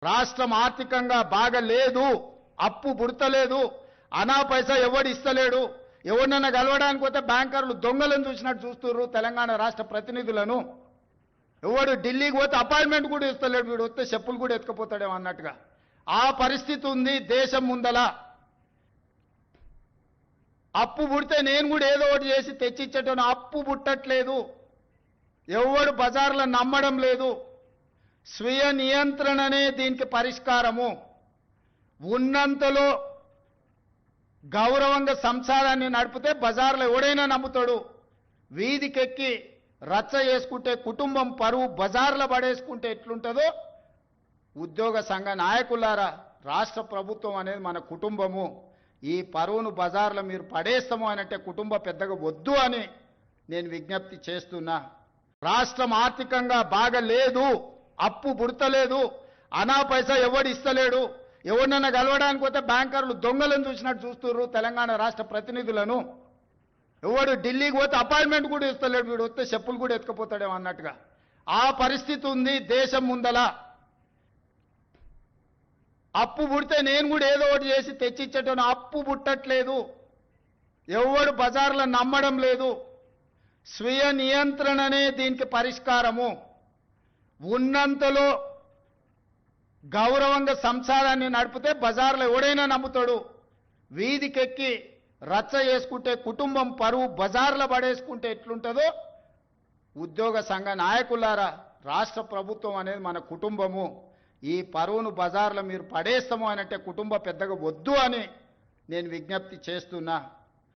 రాష్ట్రం ఆర్థికంగా బాగా లేదు, అప్పు పుడతలేదు, అనా పైసా ఎవడు ఇస్తలేడు. ఎవరినైనా కలవడానికి పోతే బ్యాంకర్లు దొంగలను చూసినట్టు చూస్తున్నారు తెలంగాణ రాష్ట్ర ప్రతినిధులను. ఎవడు ఢిల్లీకి పోతే అపాయింట్మెంట్ కూడా ఇస్తలేడు, వీడు వస్తే చెప్పులు కూడా ఎత్తుకుపోతాడేమో అన్నట్టుగా ఆ పరిస్థితి ఉంది దేశం ముందల. అప్పు పుడితే నేను కూడా ఏదో ఒకటి చేసి తెచ్చిచ్చేటోను, అప్పు పుట్టట్లేదు, ఎవడు బజార్లో నమ్మడం లేదు. స్వీయ నియంత్రణనే దీనికి పరిష్కారము. ఉన్నంతలో గౌరవంగా సంసారాన్ని నడిపితే బజార్లో ఎవడైనా నమ్ముతాడు. వీధికెక్కి రచ్చ చేసుకుంటే కుటుంబం పరువు బజార్లో పడేసుకుంటే ఎట్లుంటుందో, ఉద్యోగ సంఘ నాయకులారా, రాష్ట్ర ప్రభుత్వం అనేది మన కుటుంబము. ఈ పరువును బజార్లో మీరు పడేస్తాము అని అంటే కుటుంబ పెద్దగా వద్దు అని నేను విజ్ఞప్తి చేస్తున్నా. రాష్ట్రం ఆర్థికంగా బాగా లేదు, అప్పు పుడతలేదు, అనా పైసా ఎవడు ఇస్తలేడు. ఎవరినైనా కలవడానికి పోతే బ్యాంకర్లు దొంగలను చూసినట్టు చూస్తున్నారు తెలంగాణ రాష్ట్ర ప్రతినిధులను. ఎవడు ఢిల్లీకి పోతే అపాయింట్మెంట్ కూడా ఇస్తలేడు, వీడు వస్తే చెప్పులు కూడా ఎత్తుకుపోతాడేమో అన్నట్టుగా ఆ పరిస్థితి ఉంది దేశం ముందల. అప్పు పుడితే నేను కూడా ఏదో ఒకటి చేసి తెచ్చిచ్చేటోను, అప్పు పుట్టట్లేదు, ఎవడు బజార్లో నమ్మడం లేదు. స్వీయ నియంత్రణనే దీనికి పరిష్కారము. ఉన్నంతలో గౌరవంగా సంసారాన్ని నడిపితే బజార్లో ఎవడైనా నమ్ముతాడు. వీధికెక్కి రచ్చ చేసుకుంటే కుటుంబం పరువు బజార్లో పడేసుకుంటే ఎట్లుంటుందో, ఉద్యోగ సంఘ నాయకులారా, రాష్ట్ర ప్రభుత్వం అనేది మన కుటుంబము. ఈ పరువును బజార్లో మీరు పడేస్తాము అని అంటే కుటుంబ పెద్దగా వద్దు అని నేను విజ్ఞప్తి చేస్తున్నా.